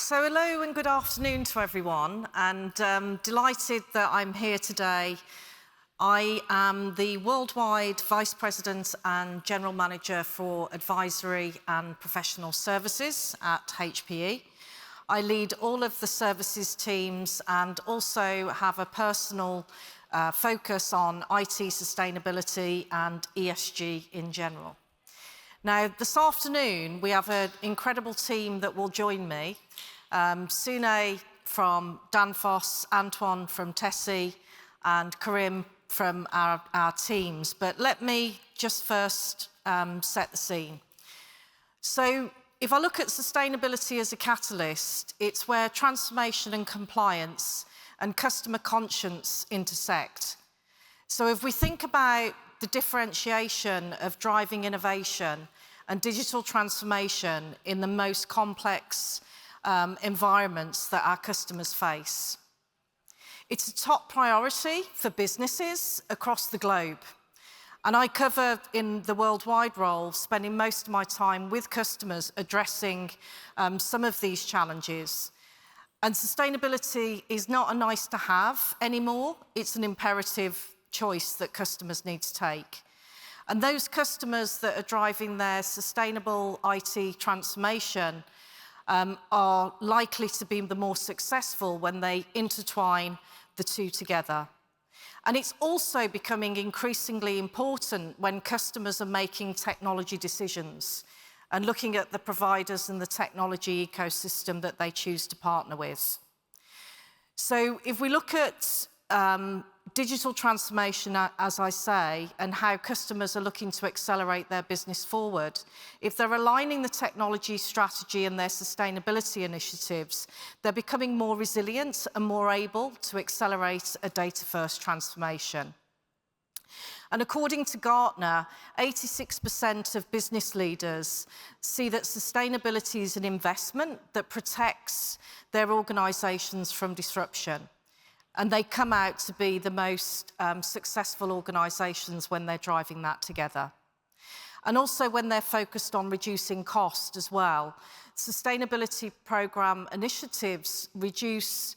So hello and good afternoon to everyone, and delighted that I'm here today. I am the Worldwide Vice President and General Manager for Advisory and Professional Services at HPE. I lead all of the services teams and also have a personal focus on IT sustainability and ESG in general. Now, this afternoon, we have an incredible team that will join me. Sune from Danfoss, Antoine from Tessie, and Karim from our teams. But let me just first set the scene. So if I look at sustainability as a catalyst, it's where transformation and compliance and customer conscience intersect. So if we think about the differentiation of driving innovation and digital transformation in the most complex environments that our customers face. It's a top priority for businesses across the globe. And I cover in the worldwide role, spending most of my time with customers addressing some of these challenges. And sustainability is not a nice to have anymore, it's an imperative choice that customers need to take. And those customers that are driving their sustainable IT transformation are likely to be the more successful when they intertwine the two together. And it's also becoming increasingly important when customers are making technology decisions and looking at the providers and the technology ecosystem that they choose to partner with. So if we look at digital transformation, as I say, and how customers are looking to accelerate their business forward, if they're aligning the technology strategy and their sustainability initiatives, they're becoming more resilient and more able to accelerate a data-first transformation. And according to Gartner, 86% of business leaders see that sustainability is an investment that protects their organizations from disruption. And they come out to be the most successful organizations when they're driving that together. And also when they're focused on reducing cost as well. Sustainability program initiatives reduce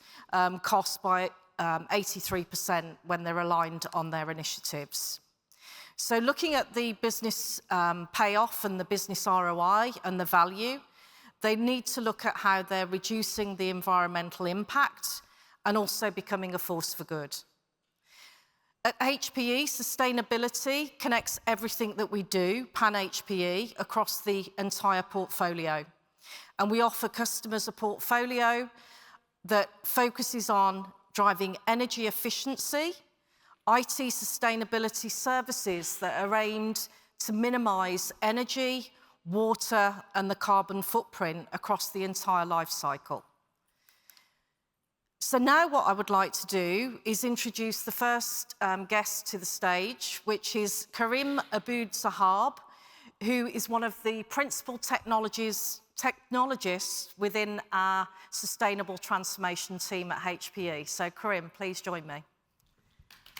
costs by 83% when they're aligned on their initiatives. So looking at the business payoff and the business ROI and the value, they need to look at how they're reducing the environmental impact and also becoming a force for good. At HPE, sustainability connects everything that we do, pan-HPE, across the entire portfolio. And we offer customers a portfolio that focuses on driving energy efficiency, IT sustainability services that are aimed to minimize energy, water, and the carbon footprint across the entire life cycle. So now what I would like to do is introduce the first guest to the stage, which is Karim Aboud-Sahab, who is one of the principal technologists within our sustainable transformation team at HPE. So Karim, please join me.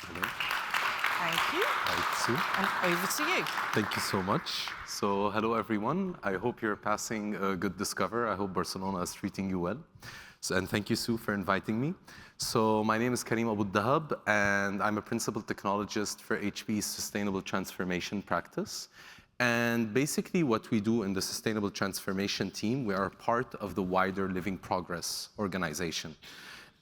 Hello. Thank you. Hi, Sue. And over to you. Thank you so much. So hello, everyone. I hope you're passing a good Discover. I hope Barcelona is treating you well. And thank you, Sue, for inviting me. So my name is Karim Aboud-Sahab, and I'm a principal technologist for HPE's Sustainable Transformation practice. And basically what we do in the Sustainable Transformation team, we are part of the wider Living Progress organization.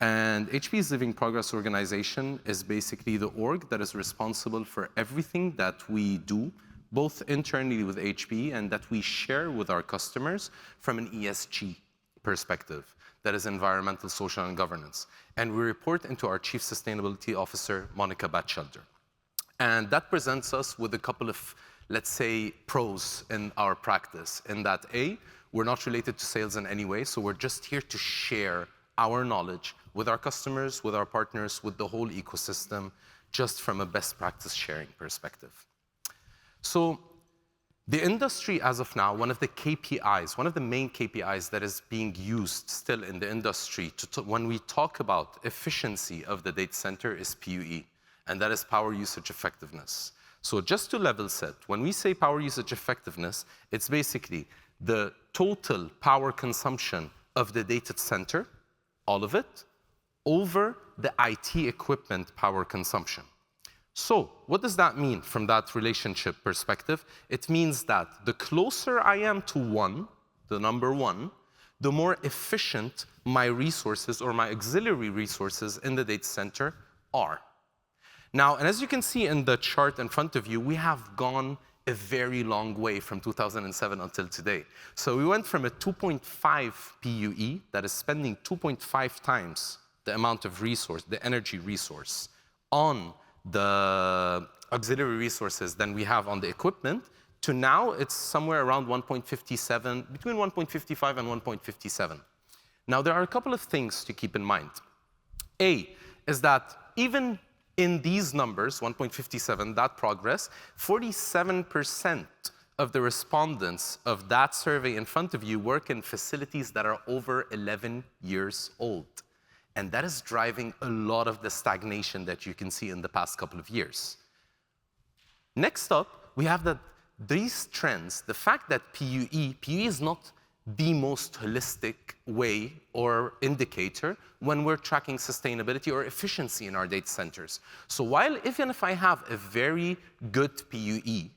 And HPE's Living Progress organization is basically the org that is responsible for everything that we do, both internally with HPE and that we share with our customers from an ESG perspective. That is environmental, social, and governance. And we report into our Chief Sustainability Officer, Monica Batchelder. And that presents us with a couple of, let's say, pros in our practice. In that, A, we're not related to sales in any way, so we're just here to share our knowledge with our customers, with our partners, with the whole ecosystem, just from a best practice sharing perspective. So the industry, as of now, one of the KPIs, one of the main KPIs that is being used still in the industry when we talk about efficiency of the data center is PUE, and that is power usage effectiveness. So just to level set, when we say power usage effectiveness, it's basically the total power consumption of the data center, all of it, over the IT equipment power consumption. So what does that mean from that relationship perspective? It means that the closer I am to 1, the number 1, the more efficient my resources or my auxiliary resources in the data center are. Now, and as you can see in the chart in front of you, we have gone a very long way from 2007 until today. So we went from a 2.5 PUE, that is spending 2.5 times the amount of resource, the energy resource, on the auxiliary resources than we have on the equipment, to now it's somewhere around 1.57, between 1.55 and 1.57. Now, there are a couple of things to keep in mind. A is that even in these numbers, 1.57, that progress, 47% of the respondents of that survey in front of you work in facilities that are over 11 years old. And that is driving a lot of the stagnation that you can see in the past couple of years. Next up, we have that these trends, the fact that PUE is not the most holistic way or indicator when we're tracking sustainability or efficiency in our data centers. So while even if I have a very good PUE,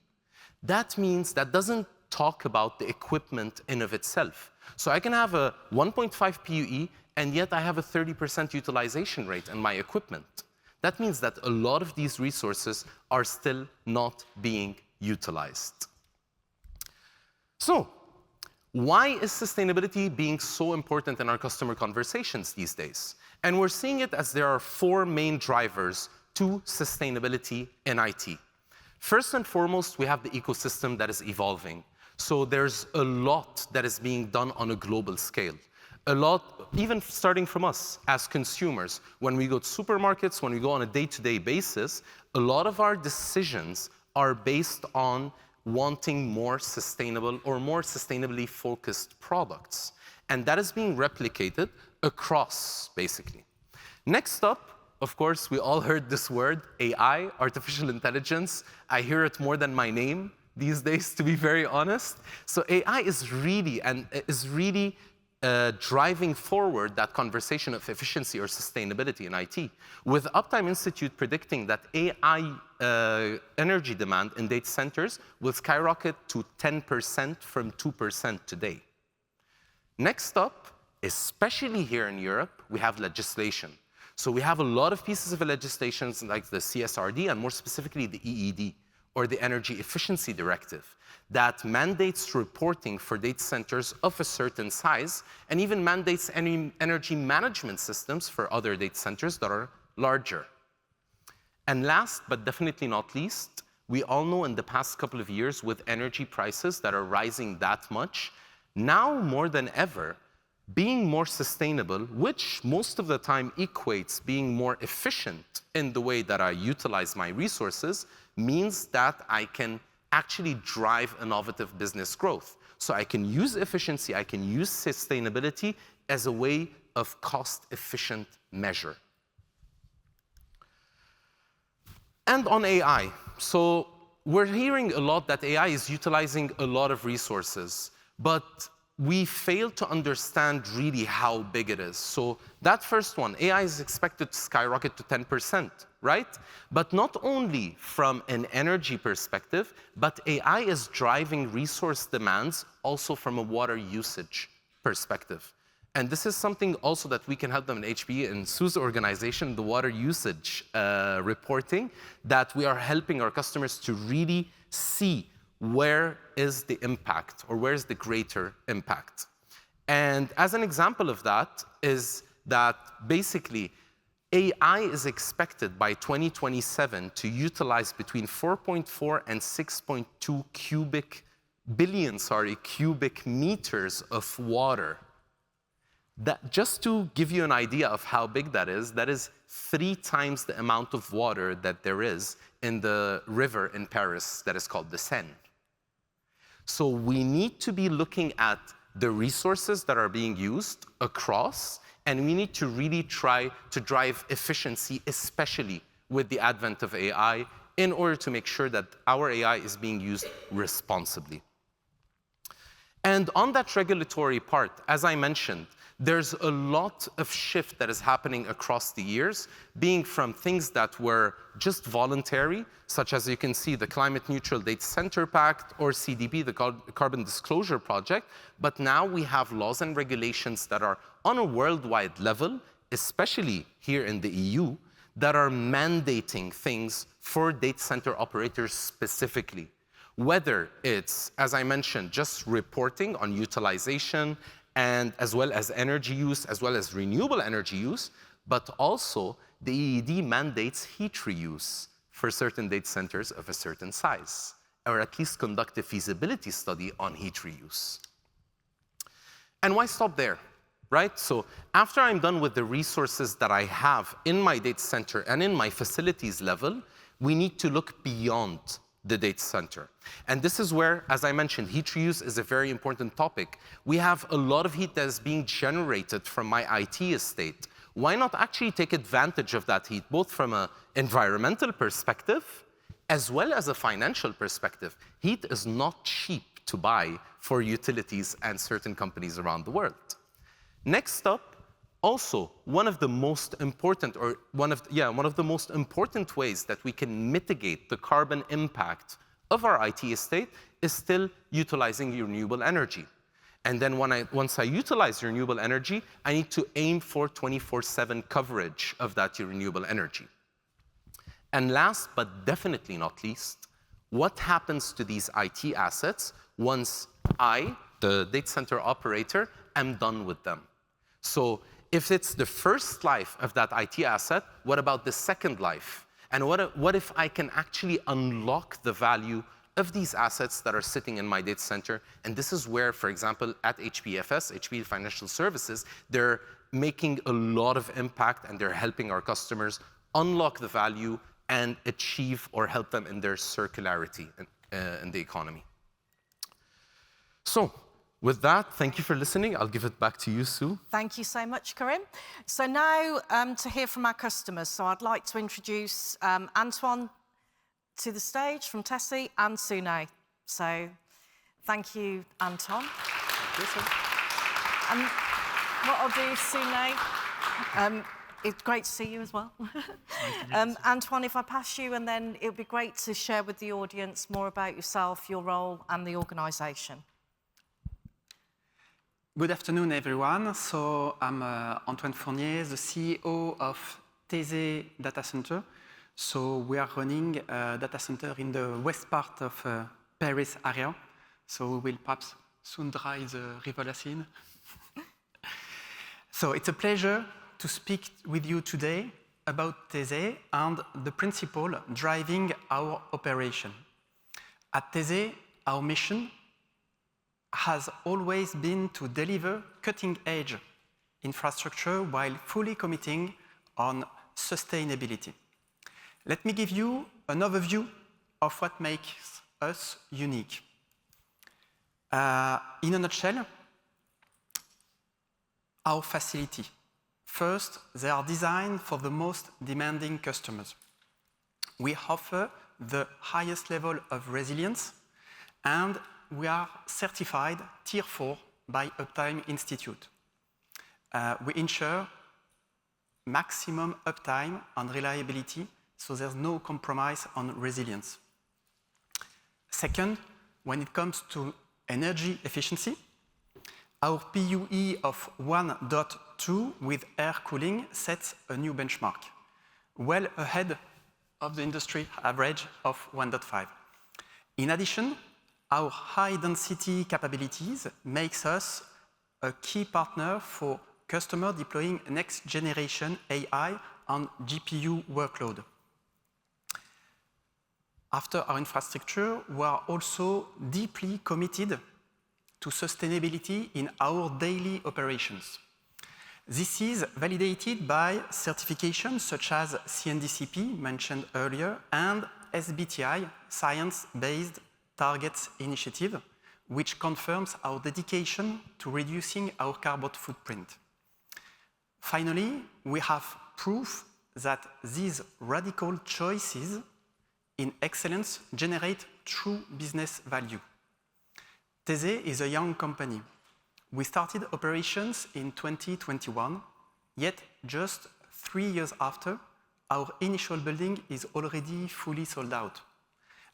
that means that doesn't talk about the equipment in of itself. So I can have a 1.5 PUE, and yet I have a 30% utilization rate in my equipment. That means that a lot of these resources are still not being utilized. So, why is sustainability being so important in our customer conversations these days? And we're seeing it as there are 4 main drivers to sustainability in IT. First and foremost, we have the ecosystem that is evolving. So there's a lot that is being done on a global scale. A lot, even starting from us as consumers, when we go to supermarkets, when we go on a day-to-day basis, a lot of our decisions are based on wanting more sustainable or more sustainably focused products. And that is being replicated across, basically. Next up, of course, we all heard this word, AI, artificial intelligence. I hear it more than my name these days, to be very honest. So AI is really driving forward that conversation of efficiency or sustainability in IT, with Uptime Institute predicting that AI energy demand in data centers will skyrocket to 10% from 2% today. Next up, especially here in Europe, we have legislation. So we have a lot of pieces of legislation like the CSRD and more specifically the EED, or the Energy Efficiency Directive, that mandates reporting for data centers of a certain size and even mandates any energy management systems for other data centers that are larger. And last, but definitely not least, we all know in the past couple of years with energy prices that are rising that much, now more than ever, being more sustainable, which most of the time equates being more efficient in the way that I utilize my resources, means that I can actually drive innovative business growth. So I can use efficiency, I can use sustainability as a way of cost-efficient measure. And on AI, so we're hearing a lot that AI is utilizing a lot of resources, but we fail to understand really how big it is. So that first one, AI is expected to skyrocket to 10%, right? But not only from an energy perspective, but AI is driving resource demands also from a water usage perspective. And this is something also that we can help them in HPE and Sue's organization, the water usage reporting, that we are helping our customers to really see where is the impact or where's the greater impact. And as an example of that is that basically AI is expected by 2027 to utilize between 4.4 and 6.2 billion cubic meters of water. That, just to give you an idea of how big that is 3 times the amount of water that there is in the river in Paris that is called the Seine. So we need to be looking at the resources that are being used across, and we need to really try to drive efficiency, especially with the advent of AI, in order to make sure that our AI is being used responsibly. And on that regulatory part, as I mentioned, there's a lot of shift that is happening across the years, being from things that were just voluntary, such as you can see the Climate Neutral Data Center Pact or CDP, the Carbon Disclosure Project, but now we have laws and regulations that are on a worldwide level, especially here in the EU, that are mandating things for data center operators specifically. Whether it's, as I mentioned, just reporting on utilization and as well as energy use, as well as renewable energy use, but also the EED mandates heat reuse for certain data centers of a certain size, or at least conduct a feasibility study on heat reuse. And why stop there, right? So after I'm done with the resources that I have in my data center and in my facilities level, we need to look beyond the data center. And this is where, as I mentioned, heat reuse is a very important topic. We have a lot of heat that is being generated from my IT estate. Why not actually take advantage of that heat, both from an environmental perspective, as well as a financial perspective? Heat is not cheap to buy for utilities and certain companies around the world. Next up, also, one of the most important ways that we can mitigate the carbon impact of our IT estate is still utilizing renewable energy. And then once I utilize renewable energy, I need to aim for 24/7 coverage of that renewable energy. And last, but definitely not least, what happens to these IT assets once I, the data center operator, am done with them? So if it's the first life of that IT asset, what about the second life? And what if I can actually unlock the value of these assets that are sitting in my data center? And this is where, for example, at HPFS, HPE Financial Services, they're making a lot of impact and they're helping our customers unlock the value and achieve or help them in their circularity in the economy. So, with that, thank you for listening. I'll give it back to you, Sue. Thank you so much, Karim. So now to hear from our customers. So I'd like to introduce Antoine to the stage from Tessie and Sune. So thank you, Antoine. Thank you, sir. And what I'll do, Sune, it's great to see you as well. Antoine, if I pass you, and then it would be great to share with the audience more about yourself, your role, and the organisation. Good afternoon, everyone. So I'm Antoine Fournier, the CEO of Thésée Data Center. So we are running a data center in the west part of Paris area. So we will perhaps soon drive the River La Seine. So it's a pleasure to speak with you today about Thésée and the principle driving our operation. At Thésée, our mission has always been to deliver cutting-edge infrastructure while fully committing on sustainability. Let me give you an overview of what makes us unique. In a nutshell, our facility. First, they are designed for the most demanding customers. We offer the highest level of resilience, and we are certified Tier 4 by Uptime Institute. We ensure maximum uptime and reliability, so there's no compromise on resilience. Second, when it comes to energy efficiency, our PUE of 1.2 with air cooling sets a new benchmark, well ahead of the industry average of 1.5. In addition, our high-density capabilities makes us a key partner for customers deploying next-generation AI and GPU workload. After our infrastructure, we are also deeply committed to sustainability in our daily operations. This is validated by certifications such as CNDCP, mentioned earlier, and SBTi, Science-Based Targets Initiative, which confirms our dedication to reducing our carbon footprint. Finally, we have proof that these radical choices in excellence generate true business value. Thésée is a young company. We started operations in 2021, yet just 3 years after, our initial building is already fully sold out.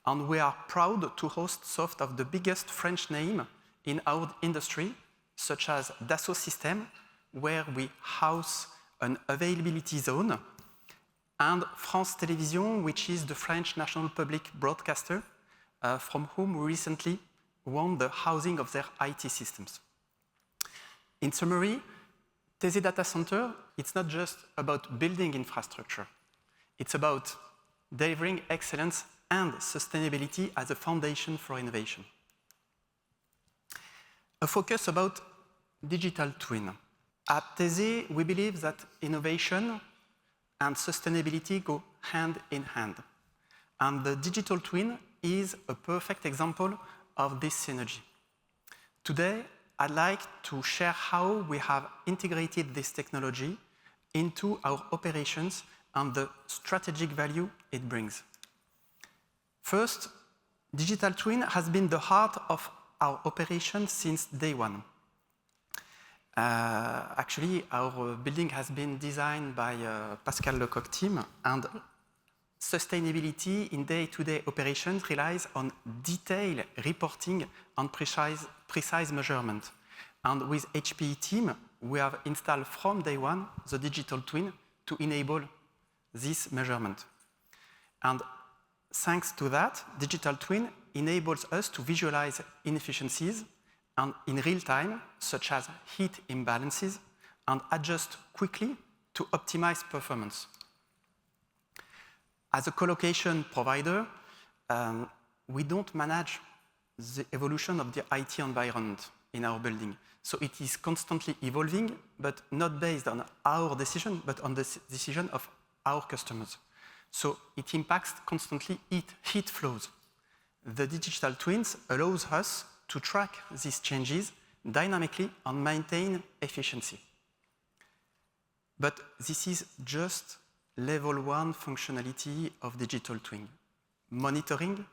And we are proud to host some of the biggest French names in our industry, such as Dassault Systèmes, where we house an availability zone, and France Télévisions, which is the French national public broadcaster, from whom we recently won the housing of their IT systems. In summary, TESE Data Center, it's not just about building infrastructure. It's about delivering excellence and sustainability as a foundation for innovation. A focus about digital twin. At TESE, we believe that innovation and sustainability go hand in hand. And the digital twin is a perfect example of this synergy. Today, I'd like to share how we have integrated this technology into our operations and the strategic value it brings. First, digital twin has been the heart of our operations since day one. Actually, our building has been designed by Pascal Lecoq team, and sustainability in day-to-day operations relies on detailed reporting and precise measurement. And with HPE team, we have installed from day one the digital twin to enable this measurement. And thanks to that, digital twin enables us to visualize inefficiencies and in real time, such as heat imbalances, and adjust quickly to optimize performance. As a colocation provider, we don't manage the evolution of the IT environment in our building. So it is constantly evolving, but not based on our decision, but on the decision of our customers. So it impacts constantly heat flows. The digital twins allows us to track these changes dynamically and maintain efficiency. But this is just level 1 functionality of digital twin, monitoring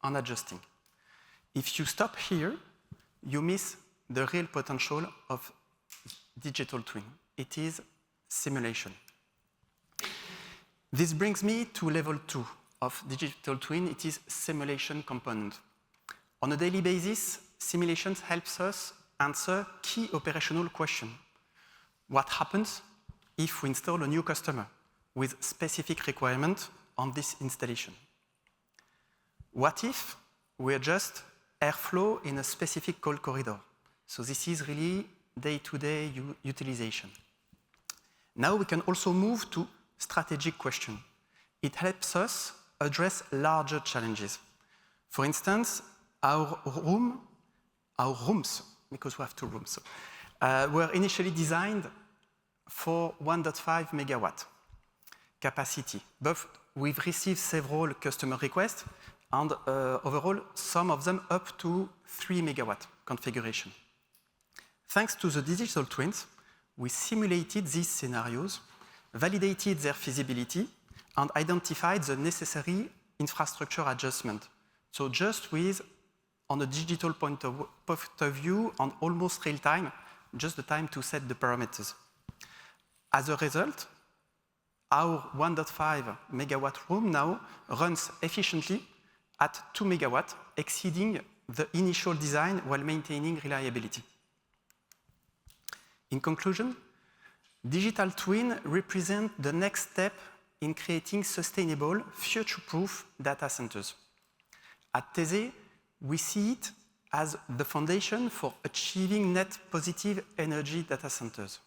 and adjusting. If you stop here, you miss the real potential of digital twin. It is simulation. This brings me to level 2 of digital twin. It is simulation component. On a daily basis, simulations helps us answer key operational questions. What happens if we install a new customer with specific requirements on this installation? What if we adjust airflow in a specific call corridor? So this is really day-to-day utilization. Now we can also move to strategic question. It helps us address larger challenges. For instance, our rooms, because we have 2 rooms, were initially designed for 1.5 megawatt capacity. But we've received several customer requests, and overall, some of them up to 3 megawatt configuration. Thanks to the digital twins, we simulated these scenarios, validated their feasibility, and identified the necessary infrastructure adjustment. So just with, on a digital point of view, on almost real time, just the time to set the parameters. As a result, our 1.5 megawatt room now runs efficiently at 2 megawatt, exceeding the initial design while maintaining reliability. In conclusion, digital twin represent the next step in creating sustainable, future-proof data centers. At TESE, we see it as the foundation for achieving net positive energy data centers.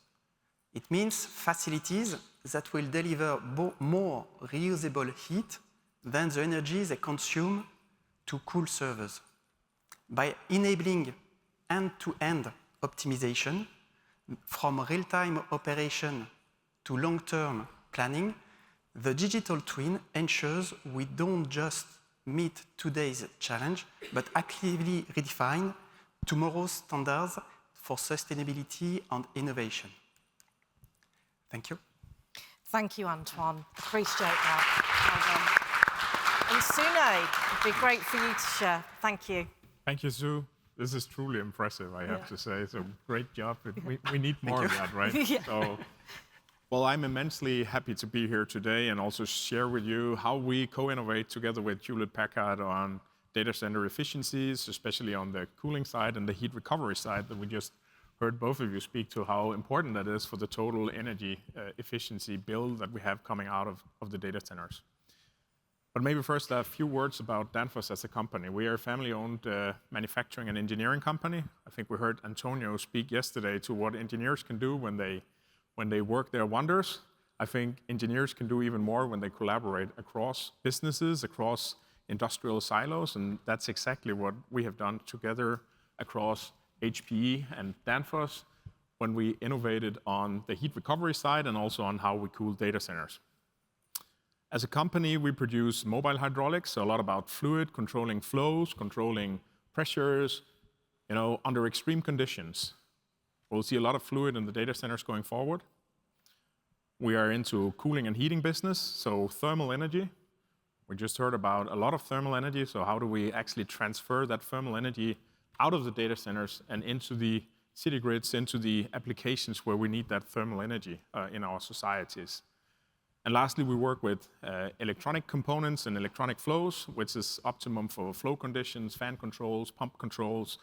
It means facilities that will deliver more reusable heat than the energy they consume to cool servers. By enabling end-to-end optimization, from real-time operation to long-term planning, the digital twin ensures we don't just meet today's challenge, but actively redefine tomorrow's standards for sustainability and innovation. Thank you. Thank you, Antoine. Appreciate that. Well done. And Sune, it'd be great for you to share. Thank you. Thank you, Sue. this is truly impressive, I have Yeah. to say. So great job. We need more of that, right? Yeah. So, well, I'm immensely happy to be here today and also share with you how we co-innovate together with Hewlett-Packard on data center efficiencies, especially on the cooling side and the heat recovery side that we just heard both of you speak to, how important that is for the total energy efficiency bill that we have coming out of the data centers. But maybe first a few words about Danfoss as a company. We are a family-owned manufacturing and engineering company. I think we heard Antonio speak yesterday to what engineers can do when they work their wonders. I think engineers can do even more when they collaborate across businesses, across industrial silos, and that's exactly what we have done together across HPE and Danfoss when we innovated on the heat recovery side and also on how we cool data centers. As a company, we produce mobile hydraulics, so a lot about fluid, controlling flows, controlling pressures, under extreme conditions. We'll see a lot of fluid in the data centers going forward. We are into cooling and heating business, so thermal energy. We just heard about a lot of thermal energy, so how do we actually transfer that thermal energy out of the data centers and into the city grids, into the applications where we need that thermal energy in our societies. And lastly, we work with electronic components and electronic flows, which is optimum for flow conditions, fan controls, pump controls,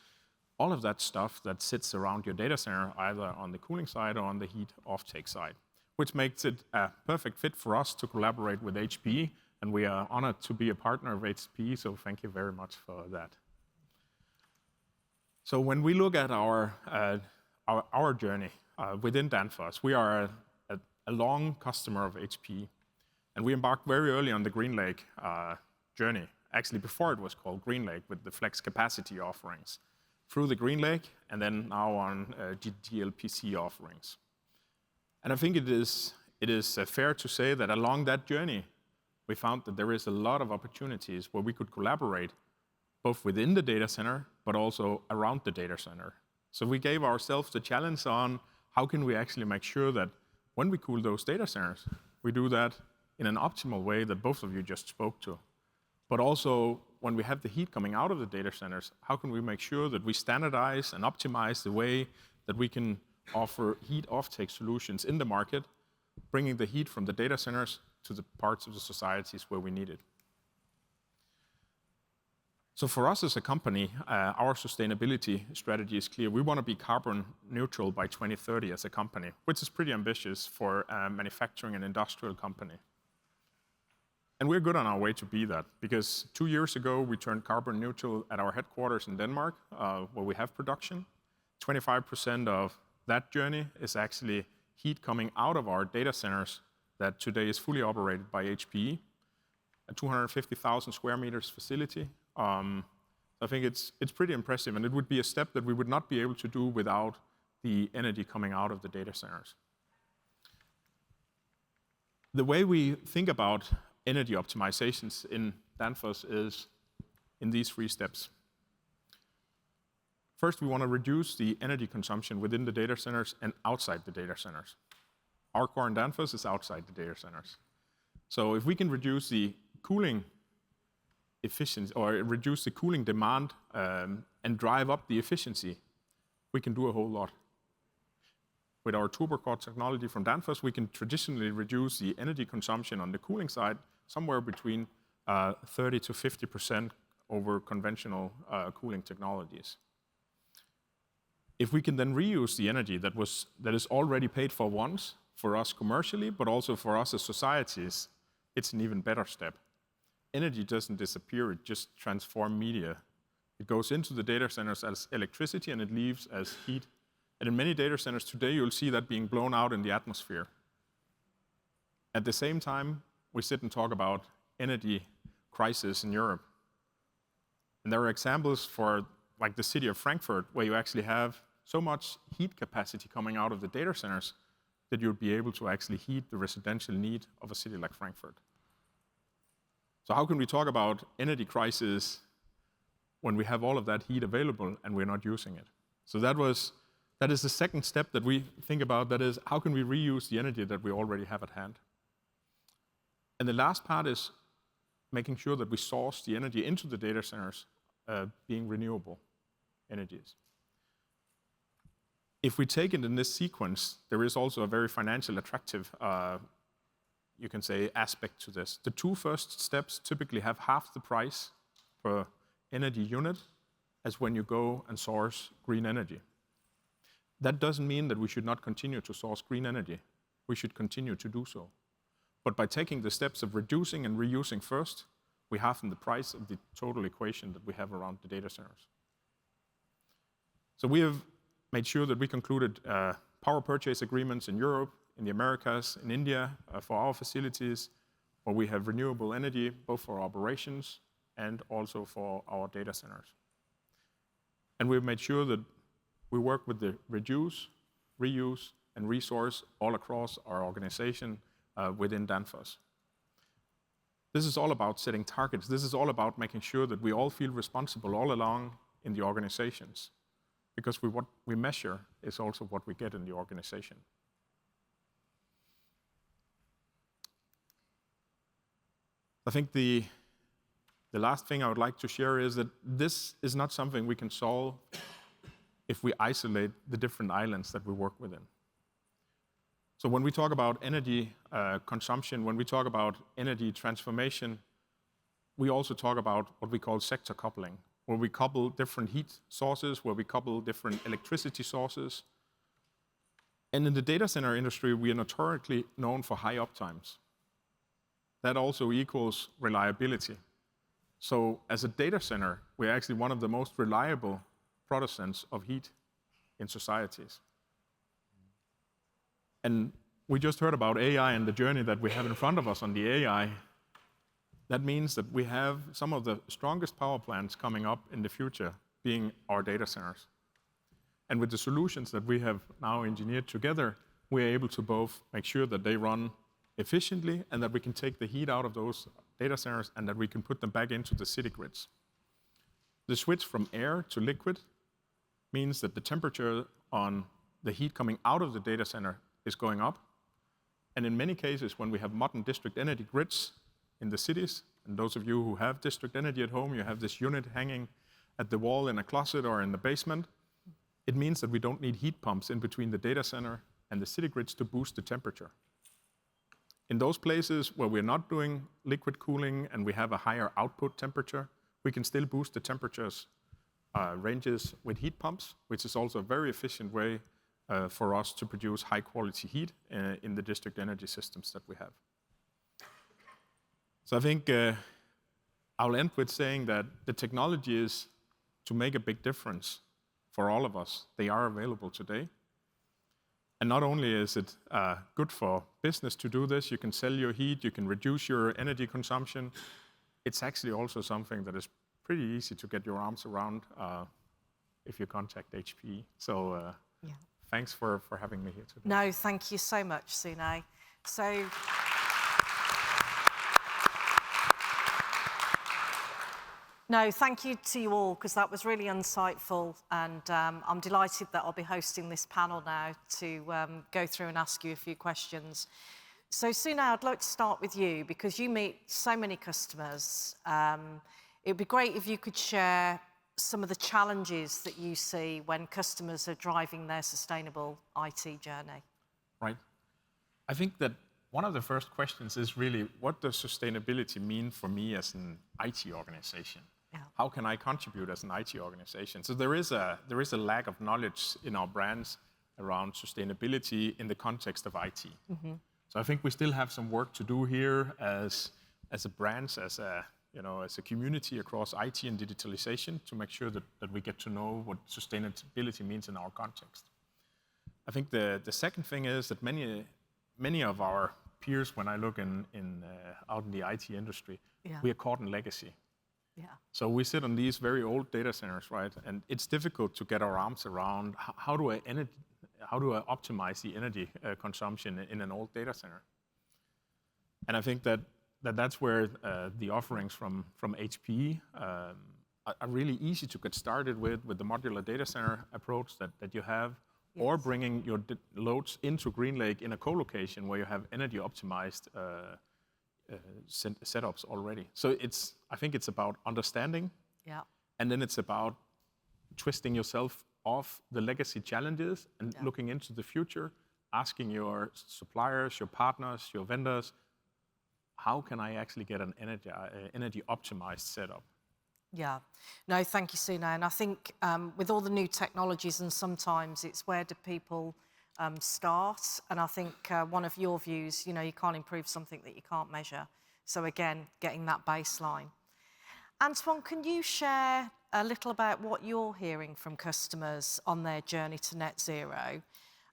all of that stuff that sits around your data center, either on the cooling side or on the heat offtake side, which makes it a perfect fit for us to collaborate with HPE, and we are honored to be a partner of HPE, so thank you very much for that. So when we look at our journey within Danfoss, we are a long customer of HPE. And we embarked very early on the GreenLake journey, actually before it was called GreenLake, with the flex capacity offerings, through the GreenLake, and then now on GLPC offerings. And I think it is fair to say that along that journey, we found that there is a lot of opportunities where we could collaborate, both within the data center, but also around the data center. So we gave ourselves the challenge on how can we actually make sure that when we cool those data centers, we do that in an optimal way that both of you just spoke to. But also, when we have the heat coming out of the data centers, how can we make sure that we standardize and optimize the way that we can offer heat offtake solutions in the market, bringing the heat from the data centers to the parts of the societies where we need it. So for us as a company, our sustainability strategy is clear. We want to be carbon neutral by 2030 as a company, which is pretty ambitious for a manufacturing and industrial company. And we're good on our way to be that, because 2 years ago, we turned carbon neutral at our headquarters in Denmark, where we have production. 25% of that journey is actually heat coming out of our data centers that today is fully operated by HPE, a 250,000 square meters facility. I think it's pretty impressive, and it would be a step that we would not be able to do without the energy coming out of the data centers. The way we think about energy optimizations in Danfoss is in these 3 steps. First, we want to reduce the energy consumption within the data centers and outside the data centers. Our core in Danfoss is outside the data centers. So if we can reduce the cooling efficiency or reduce the cooling demand and drive up the efficiency, we can do a whole lot. With our TurboCore technology from Danfoss, we can traditionally reduce the energy consumption on the cooling side somewhere between 30 to 50% over conventional cooling technologies. If we can then reuse the energy that is already paid for once for us commercially, but also for us as societies, it's an even better step. Energy doesn't disappear, it just transforms media. It goes into the data centers as electricity and it leaves as heat. And in many data centers today, you'll see that being blown out in the atmosphere. At the same time, we sit and talk about energy crisis in Europe. And there are examples for like the city of Frankfurt, where you actually have so much heat capacity coming out of the data centers that you'll be able to actually heat the residential need of a city like Frankfurt. So how can we talk about energy crisis when we have all of that heat available and we're not using it? So that is the second step that we think about, that is, how can we reuse the energy that we already have at hand? And the last part is making sure that we source the energy into the data centers being renewable. energies. If we take it in this sequence, there is also a very financial attractive, you can say, aspect to this. The two first steps typically have half the price per energy unit as when you go and source green energy. That doesn't mean that we should not continue to source green energy. We should continue to do so. But by taking the steps of reducing and reusing first, we halve the price of the total equation that we have around the data centers. So we have made sure that we concluded power purchase agreements in Europe, in the Americas, in India, for our facilities, where we have renewable energy, both for operations and also for our data centers. And we've made sure that we work with the reduce, reuse, and resource all across our organization within Danfoss. This is all about setting targets. This is all about making sure that we all feel responsible all along in the organizations, because what we measure is also what we get in the organization. I think the last thing I would like to share is that this is not something we can solve if we isolate the different islands that we work within. So when we talk about energy consumption, when we talk about energy transformation, we also talk about what we call sector coupling, where we couple different heat sources, where we couple different electricity sources. And in the data center industry, we are notoriously known for high uptimes. That also equals reliability. So as a data center, we're actually one of the most reliable producers of heat in societies. And we just heard about AI and the journey that we have in front of us on the AI. That means that we have some of the strongest power plants coming up in the future being our data centers. And with the solutions that we have now engineered together, we're able to both make sure that they run efficiently and that we can take the heat out of those data centers and that we can put them back into the city grids. The switch from air to liquid means that the temperature on the heat coming out of the data center is going up. And in many cases, when we have modern district energy grids in the cities, and those of you who have district energy at home, you have this unit hanging at the wall in a closet or in the basement, it means that we don't need heat pumps in between the data center and the city grids to boost the temperature. In those places where we're not doing liquid cooling and we have a higher output temperature, we can still boost the temperatures ranges with heat pumps, which is also a very efficient way for us to produce high quality heat in the district energy systems that we have. So I think I'll end with saying that the technology is to make a big difference for all of us. They are available today. And not only is it good for business to do this, you can sell your heat, you can reduce your energy consumption. It's actually also something that is pretty easy to get your arms around if you contact HPE. So thanks for having me here today. No, thank you so much, Sune. So, no, thank you to you all, because that was really insightful, and I'm delighted that I'll be hosting this panel now to go through and ask you a few questions. So, Sune, I'd like to start with you, because you meet so many customers. It would be great if you could share some of the challenges that you see when customers are driving their sustainable IT journey. Right. I think that one of the first questions is really, what does sustainability mean for me as an IT organization? Yeah. How can I contribute as an IT organization? So there is a lack of knowledge in our brands around sustainability in the context of IT. Mm-hmm. So I think we still have some work to do here as a brand, as a community across IT and digitalization, to make sure that we get to know what sustainability means in our context. I think the second thing is that many of our peers, when I look out in the IT industry, we are caught in legacy. Yeah. So we sit on these very old data centers, right? And it's difficult to get our arms around how do I optimize the energy consumption in an old data center. And I think that's where the offerings from HPE are really easy to get started with the modular data center approach that you have, yes, or bringing your loads into GreenLake in a co-location where you have energy optimized setups already. So I think it's about understanding, yeah, and then it's about twisting yourself off the legacy challenges and looking into the future, asking your suppliers, your partners, your vendors, how can I actually get an energy optimized setup? Yeah. No, thank you, Sune. And I think with all the new technologies, and sometimes it's where do people start? And I think one of your views, you know, you can't improve something that you can't measure. So again, getting that baseline. Antoine, can you share a little about what you're hearing from customers on their journey to net zero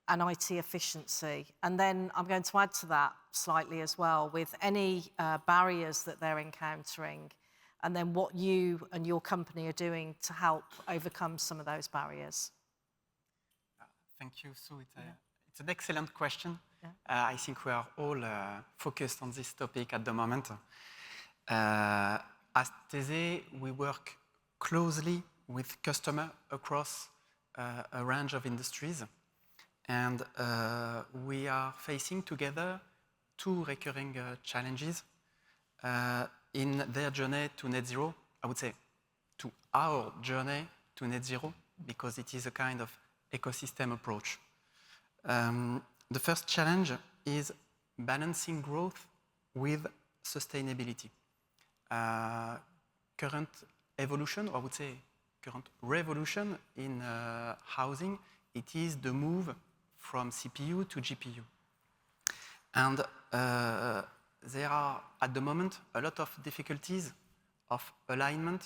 and IT efficiency? And then I'm going to add to that slightly as well with any barriers that they're encountering, and then what you and your company are doing to help overcome some of those barriers. Thank you, Sue. It's an excellent question. Yeah. I think we are all focused on this topic at the moment. At Thesé, we work closely with customers across a range of industries. And we are facing together two recurring challenges in their journey to net zero. I would say to our journey to net zero, because it is a kind of ecosystem approach. The first challenge is balancing growth with sustainability. Current evolution, or I would say current revolution in housing, it is the move from CPU to GPU. And there are, at the moment, a lot of difficulties of alignment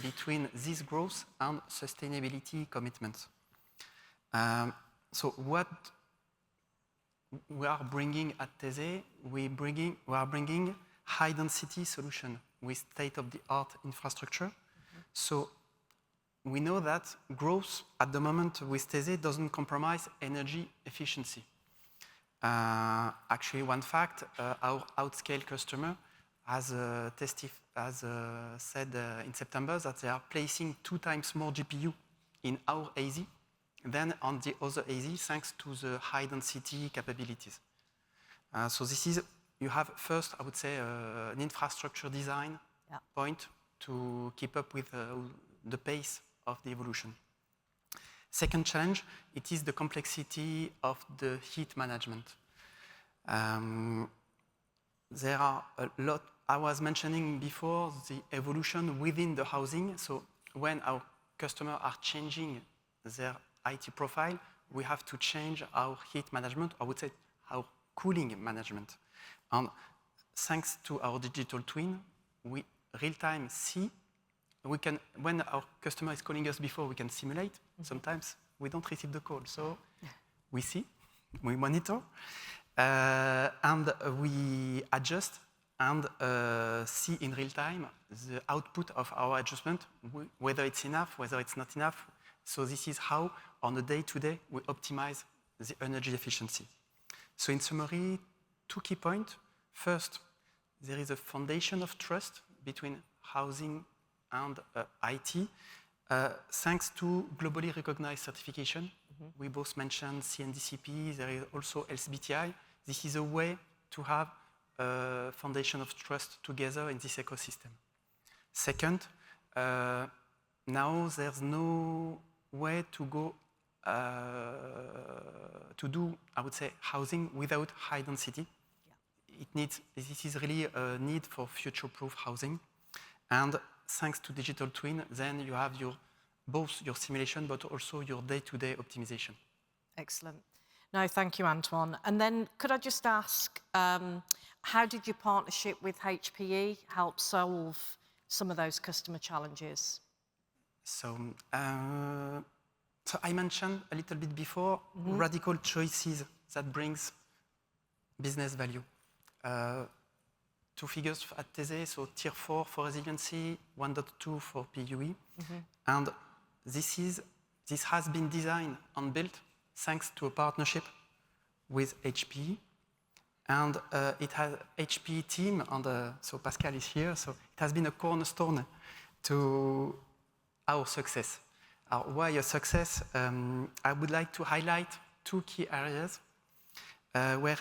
between this growth and sustainability commitments. So what we are bringing at Thesé, we are bringing high-density solution with state-of-the-art infrastructure. So we know that growth at the moment with Thesé doesn't compromise energy efficiency. Actually, one fact, our outscale customer has said in September that they are placing 2 times more GPU in our AZ than on the other AZ, thanks to the high-density capabilities. So this is, you have first, I would say, an infrastructure design point to keep up with the pace of the evolution. Second challenge, it is the complexity of the heat management. There are a lot, I was mentioning before, the evolution within the housing. So when our customers are changing their IT profile, we have to change our heat management, I would say our cooling management. And thanks to our digital twin, we real-time see, we can, when our customer is calling us before, we can simulate. Sometimes we don't receive the call, so we see, we monitor, and we adjust and see in real time the output of our adjustment, whether it's enough, whether it's not enough. So this is how, on a day-to-day, we optimize the energy efficiency. So in summary, 2 key points. First, there is a foundation of trust between housing and IT, thanks to globally recognized certification. We both mentioned CNDCP, there is also SBTi. This is a way to have a foundation of trust together in this ecosystem. Second, now there's no way to go to do, I would say, housing without high density. It needs, this is really a need for future-proof housing. And thanks to digital twin, then you have both your simulation, but also your day-to-day optimization. Excellent. No, thank you, Antoine. And then could I just ask, how did your partnership with HPE help solve some of those customer challenges? So I mentioned a little bit before, radical choices that brings business value. 2 figures at Thesé, so tier 4 for resiliency, 1.2 for PUE. And this has been designed and built thanks to a partnership with HPE. And it has HPE team, and so Pascal is here, so it has been a cornerstone to our success. Why a success? I would like to highlight 2 key areas where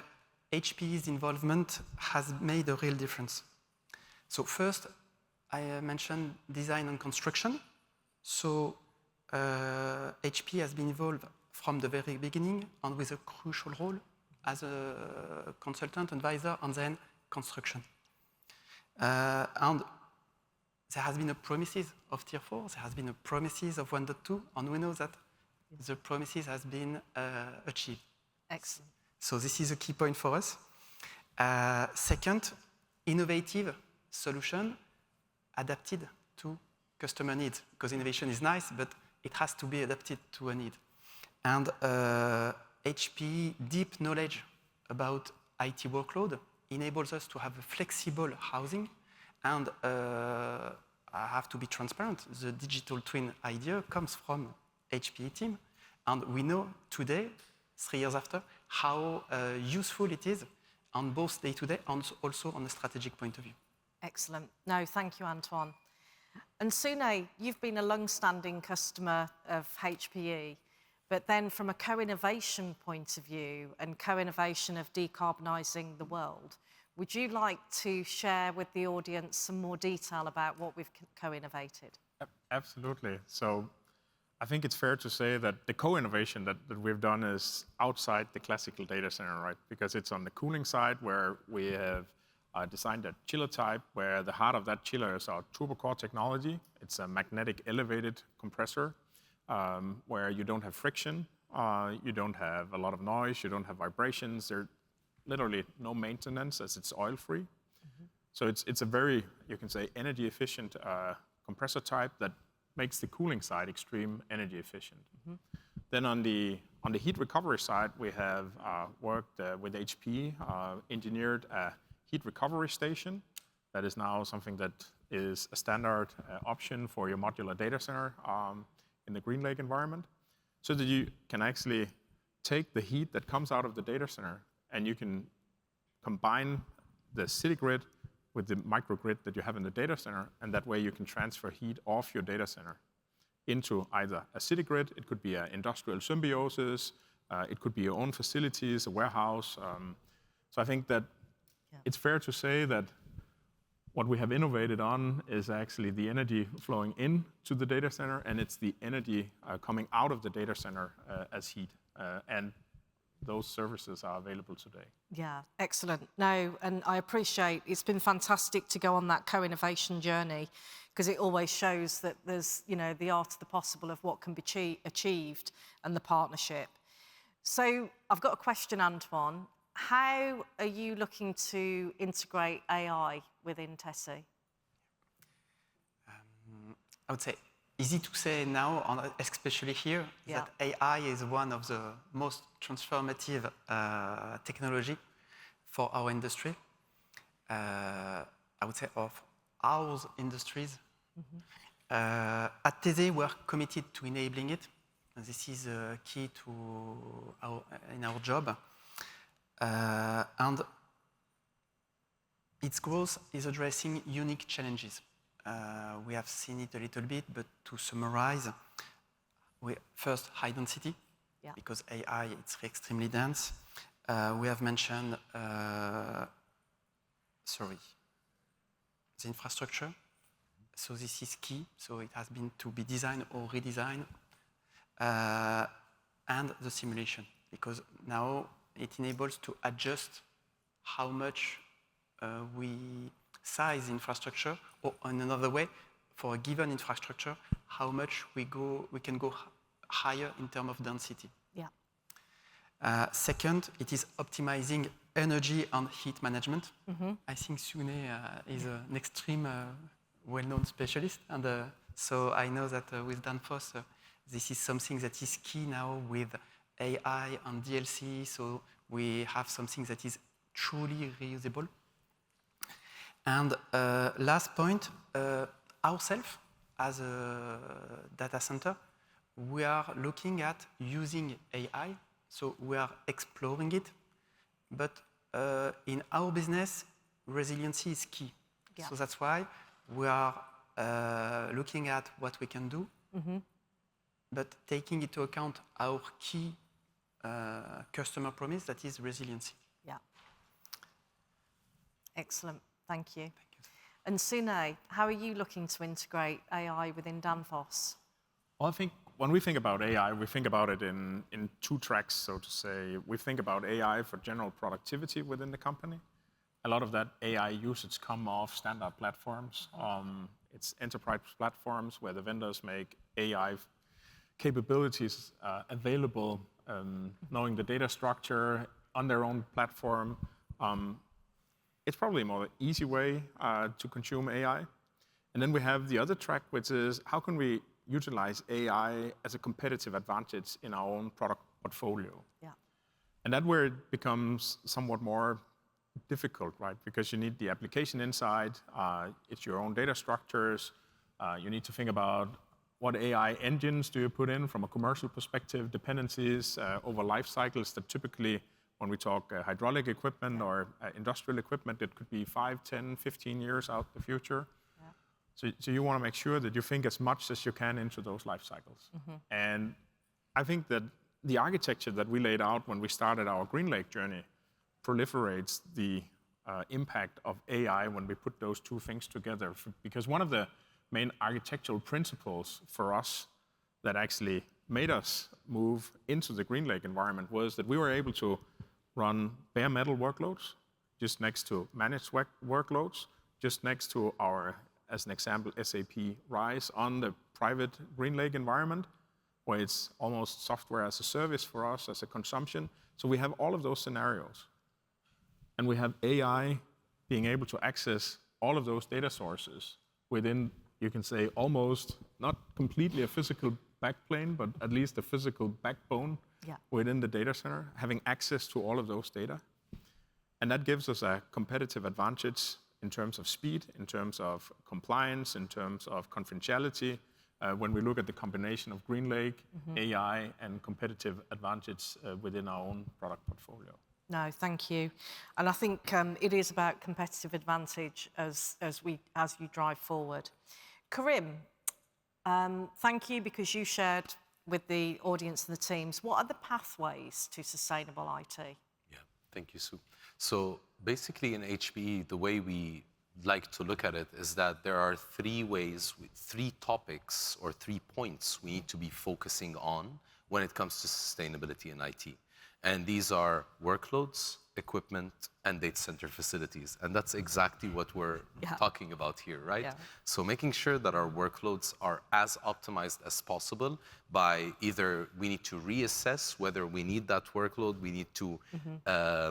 HPE's involvement has made a real difference. So first, I mentioned design and construction. So HP has been involved from the very beginning and with a crucial role as a consultant, advisor, and then construction. And there has been a promises of Tier 4, there has been a promises of 1.2, and we know that the promises has been achieved. Excellent. So this is a key point for us. Second, innovative solution adapted to customer needs, because innovation is nice, but it has to be adapted to a need. And HP deep knowledge about IT workload enables us to have a flexible housing. And I have to be transparent, the digital twin idea comes from HPE team. And we know today, 3 years after, how useful it is on both day-to-day and also on a strategic point of view. Excellent. No, thank you, Antoine. And Sune, you've been a long-standing customer of HPE, but then from a co-innovation point of view and co-innovation of decarbonising the world, would you like to share with the audience some more detail about what we've co-innovated? Absolutely. So I think it's fair to say that the co-innovation that we've done is outside the classical data center, right? Because it's on the cooling side where we have designed a chiller type where the heart of that chiller is our TurboCore technology. It's a magnetic elevated compressor where you don't have friction, you don't have a lot of noise, you don't have vibrations. There's literally no maintenance as it's oil-free. Mm-hmm. So it's a very, you can say, energy efficient compressor type that makes the cooling side extreme energy efficient. Mm-hmm. Then on the heat recovery side, we have worked with HP, engineered a heat recovery station that is now something that is a standard option for your modular data center in the GreenLake environment, so that you can actually take the heat that comes out of the data center and you can combine the city grid with the microgrid that you have in the data center, and that way you can transfer heat off your data center into either a city grid, it could be an industrial symbiosis, it could be your own facilities, a warehouse. So I think that it's fair to say that what we have innovated on is actually the energy flowing into the data center, and it's the energy coming out of the data center as heat. And those services are available today. Yeah, excellent. No, and I appreciate it's been fantastic to go on that co-innovation journey, because it always shows that there's, you know, the art of the possible of what can be achieved and the partnership. So I've got a question, Antoine. How are you looking to integrate AI within Tessie? I would say easy to say now, especially here, that AI is one of the most transformative technology for our industry. I would say of our industries. Mm-hmm. At Tessie, we are committed to enabling it. And this is key to our job. And its growth is addressing unique challenges. We have seen it a little bit, but to summarize, first, high density, because AI, it's extremely dense. We have mentioned, the infrastructure. So this is key. So it has been to be designed or redesigned. And the simulation, because now it enables to adjust how much we size infrastructure, or in another way, for a given infrastructure, how much we can go higher in terms of density. Yeah. Second, it is optimizing energy and heat management. Mm-hmm. I think Sune is an extreme well-known specialist, and so I know that with Danfoss, this is something that is key now with AI and DLC, so we have something that is truly reusable. And last point, ourselves as a data center, we are looking at using AI, so we are exploring it, but in our business, resiliency is key. Yeah. So that's why we are looking at what we can do, mm-hmm. but taking into account our key customer promise, that is resiliency. Yeah. Excellent. Thank you. Thank you. And Sune, how are you looking to integrate AI within Danfoss? Well, I think when we think about AI, we think about it in two tracks, so to say. We think about AI for general productivity within the company. A lot of that AI usage come off standard platforms. It's enterprise platforms where the vendors make AI capabilities available, knowing the data structure on their own platform. It's probably a more easy way to consume AI. And then we have the other track, which is how can we utilize AI as a competitive advantage in our own product portfolio? Yeah. And that's where it becomes somewhat more difficult, right? Because you need the application inside, it's your own data structures. You need to think about what AI engines do you put in from a commercial perspective, dependencies over life cycles that typically, when we talk hydraulic equipment or industrial equipment, it could be 5, 10, 15 years out the future. So you want to make sure that you think as much as you can into those life cycles. And I think that the architecture that we laid out when we started our GreenLake journey proliferates the impact of AI when we put those two things together. Because one of the main architectural principles for us that actually made us move into the GreenLake environment was that we were able to run bare metal workloads just next to managed workloads, just next to our, as an example, SAP RISE on the private GreenLake environment, where it's almost software as a service for us as a consumption. So we have all of those scenarios. And we have AI being able to access all of those data sources within, you can say, almost not completely a physical backplane, but at least a physical backbone within the data center, having access to all of those data. And that gives us a competitive advantage in terms of speed, in terms of compliance, in terms of confidentiality, when we look at the combination of GreenLake, AI, and competitive advantage within our own product portfolio. No, thank you. And I think it is about competitive advantage as you drive forward. Karim, thank you because you shared with the audience and the teams. What are the pathways to sustainable IT? Yeah, thank you, Sue. So basically in HPE, the way we like to look at it is that there are 3 ways, 3 topics or 3 points we need to be focusing on when it comes to sustainability in IT. And these are workloads, equipment, and data center facilities. And that's exactly what we're talking about here, right? Yeah. So making sure that our workloads are as optimized as possible by either we need to reassess whether we need that workload, we need to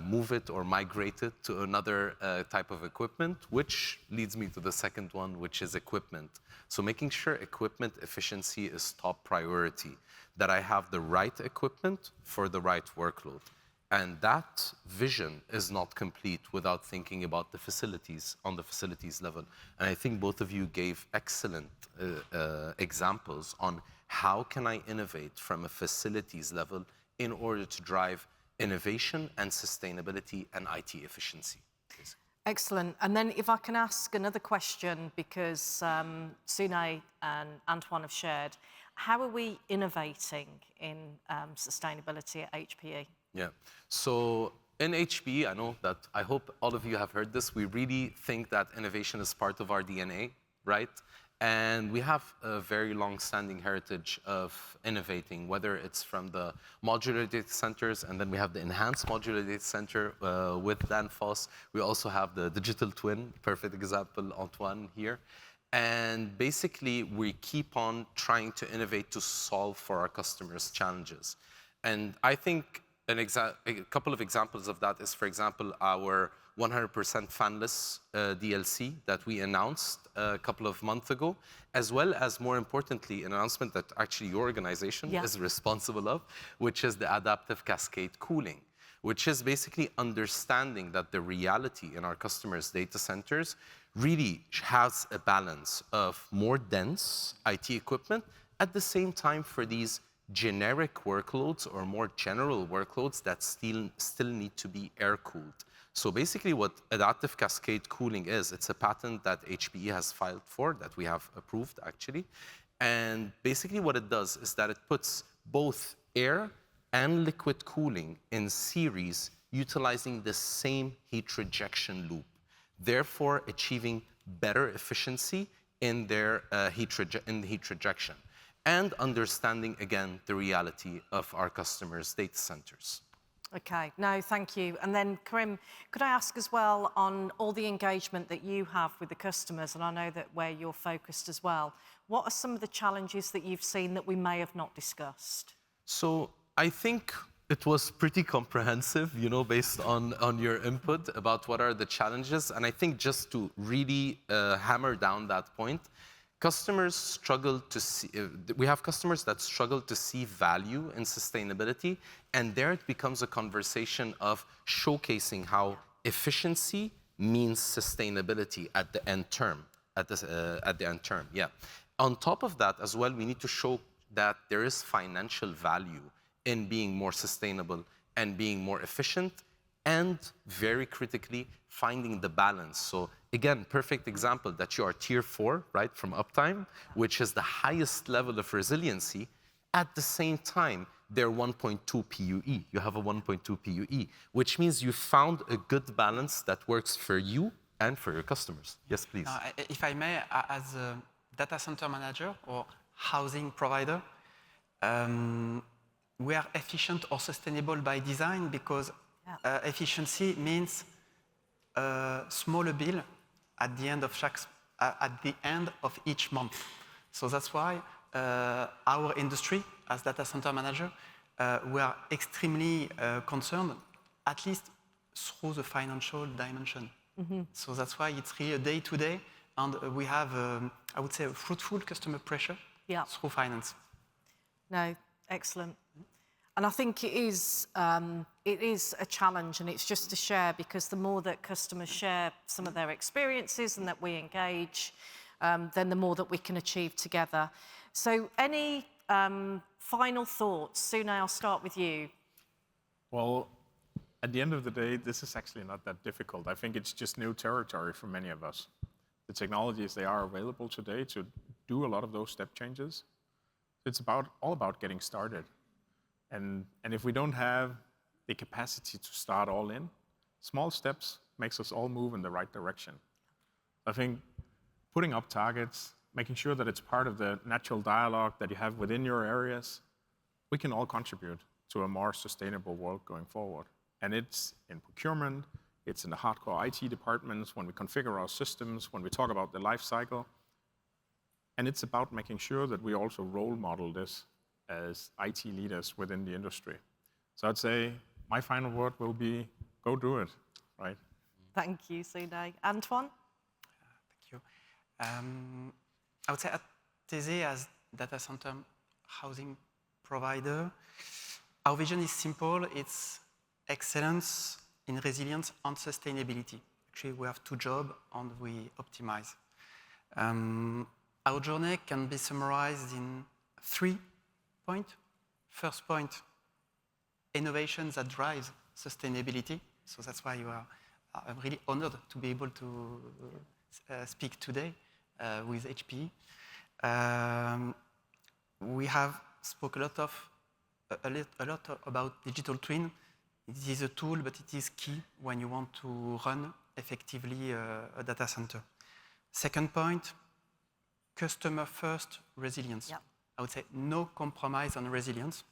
move it or migrate it to another type of equipment, which leads me to the second one, which is equipment. So making sure equipment efficiency is top priority, that I have the right equipment for the right workload. And that vision is not complete without thinking about the facilities on the facilities level. And I think both of you gave excellent examples on how can I innovate from a facilities level in order to drive innovation and sustainability and IT efficiency. Excellent. And then if I can ask another question, because Sune and Antoine have shared, how are we innovating in sustainability at HPE? Yeah. So in HPE, I hope all of you have heard this. We really think that innovation is part of our DNA, right? And we have a very long-standing heritage of innovating, whether it's from the modular data centers, and then we have the enhanced modular data center with Danfoss. We also have the digital twin, perfect example, Antoine here. And basically, we keep on trying to innovate to solve for our customers' challenges. And I think a couple of examples of that is, for example, our 100% fanless DLC that we announced a couple of months ago, as well as, more importantly, an announcement that actually your organization is responsible of, which is the adaptive cascade cooling, which is basically understanding that the reality in our customers' data centers really has a balance of more dense IT equipment at the same time for these generic workloads or more general workloads that still need to be air-cooled. So basically what adaptive cascade cooling is, it's a patent that HPE has filed for, that we have approved actually. And basically what it does is that it puts both air and liquid cooling in series utilizing the same heat rejection loop, therefore achieving better efficiency in their heat rejection. and understanding, again, the reality of our customers' data centers. Okay, no, thank you. And then, Karim, could I ask as well on all the engagement that you have with the customers, and I know that where you're focused as well, what are some of the challenges that you've seen that we may have not discussed? So I think it was pretty comprehensive, based on your input about what are the challenges. And I think just to really hammer down that point, customers struggle to see, we have customers that struggle to see value in sustainability, and there it becomes a conversation of showcasing how efficiency means sustainability at the end term, yeah. On top of that as well, we need to show that there is financial value in being more sustainable and being more efficient, and very critically, finding the balance. So again, perfect example that you are tier 4, right, from Uptime, which is the highest level of resiliency. At the same time, they're 1.2 PUE. You have a 1.2 PUE, which means you found a good balance that works for you and for your customers. Yes, please. If I may, as a data center manager or housing provider, we are efficient or sustainable by design because efficiency means a smaller bill at the end of each month. So that's why our industry, as data center manager, we are extremely concerned, at least through the financial dimension. So that's why it's really a day-to-day, and we have, I would say, a fruitful customer pressure through finance. No, excellent. And I think it is a challenge, and it's just to share, because the more that customers share some of their experiences and that we engage, then the more that we can achieve together. So any final thoughts? Sune, I'll start with you. Well, at the end of the day, this is actually not that difficult. I think it's just new territory for many of us. The technologies, they are available today to do a lot of those step changes. It's all about getting started. And if we don't have the capacity to start all in, small steps makes us all move in the right direction. I think putting up targets, making sure that it's part of the natural dialogue that you have within your areas, we can all contribute to a more sustainable world going forward. And it's in procurement, it's in the hardcore IT departments, when we configure our systems, when we talk about the life cycle. And it's about making sure that we also role model this as IT leaders within the industry. So I'd say my final word will be, go do it, right? Thank you, Sune. Antoine? Thank you. I would say at TESE, as data center housing provider, our vision is simple. It's excellence in resilience and sustainability. Actually, we have two jobs and we optimize. Our journey can be summarized in 3 points. First point, innovation that drives sustainability. So that's why I'm really honored to be able to speak today with HPE. We have spoke a lot about digital twin. It is a tool, but it is key when you want to run effectively a data center. Second point, customer first resilience. I would say no compromise on resilience.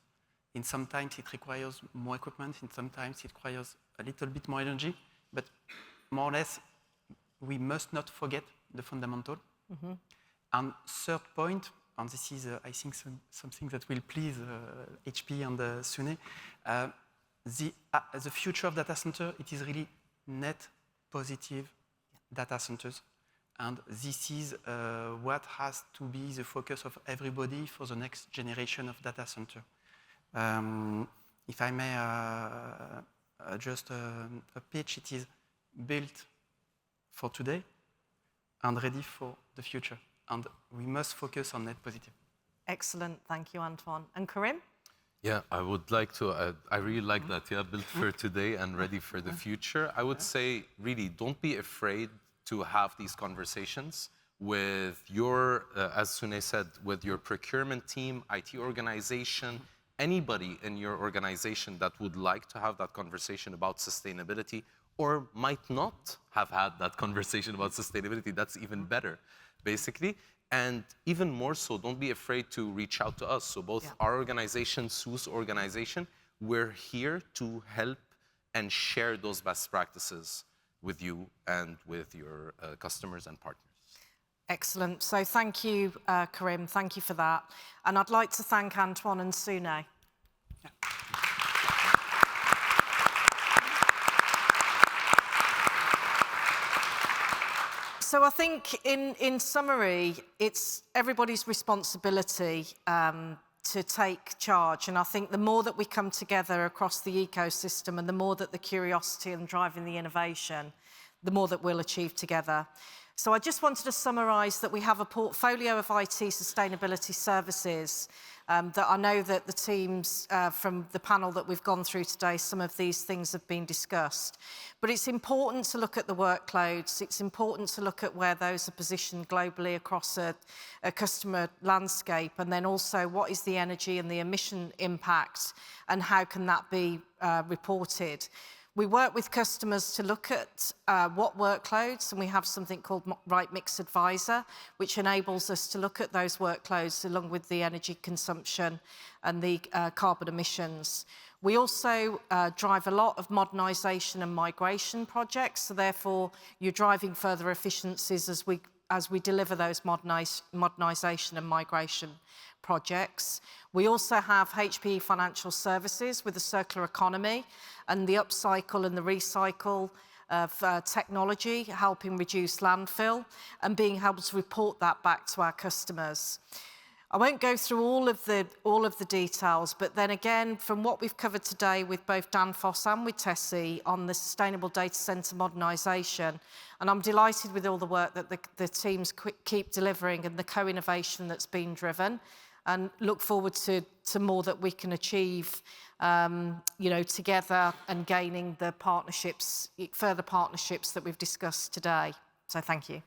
In sometimes it requires more equipment, and sometimes it requires a little bit more energy, but more or less, we must not forget the fundamental. And third point, and this is, I think, something that will please HPE and Sune, the future of data center, it is really net positive data centers. And this is what has to be the focus of everybody for the next generation of data center. If I may just a pitch, it is built for today and ready for the future. And we must focus on net positive. Excellent. Thank you, Antoine. And Karim? Yeah, I would like to, I really like that, built for today and ready for the future. I would say, really, don't be afraid to have these conversations with your, as Sune said, with your procurement team, IT organization, anybody in your organization that would like to have that conversation about sustainability or might not have had that conversation about sustainability. That's even better, basically. And even more so, don't be afraid to reach out to us. So both our organization, Sue's organization, we're here to help and share those best practices with you and with your customers and partners. Excellent. So thank you, Karim. Thank you for that. And I'd like to thank Antoine and Sune. So I think in summary, it's everybody's responsibility to take charge. And I think the more that we come together across the ecosystem and the more that the curiosity and driving the innovation, the more that we'll achieve together. So I just wanted to summarise that we have a portfolio of IT sustainability services that I know that the teams from the panel that we've gone through today, some of these things have been discussed. But it's important to look at the workloads. It's important to look at where those are positioned globally across a customer landscape, and then also what is the energy and the emission impact and how can that be reported. We work with customers to look at what workloads, and we have something called Right Mix Advisor, which enables us to look at those workloads along with the energy consumption and the carbon emissions. We also drive a lot of modernisation and migration projects, so therefore you're driving further efficiencies as we deliver those modernisation and migration projects. We also have HPE Financial Services with the circular economy and the upcycle and the recycle of technology, helping reduce landfill and being able to report that back to our customers. I won't go through all of the details, but then again, from what we've covered today with both Danfoss and with Tessie on the sustainable data centre modernisation, and I'm delighted with all the work that the teams keep delivering and the co-innovation that's been driven, and look forward to more that we can achieve, together and gaining the partnerships, further partnerships that we've discussed today. So thank you.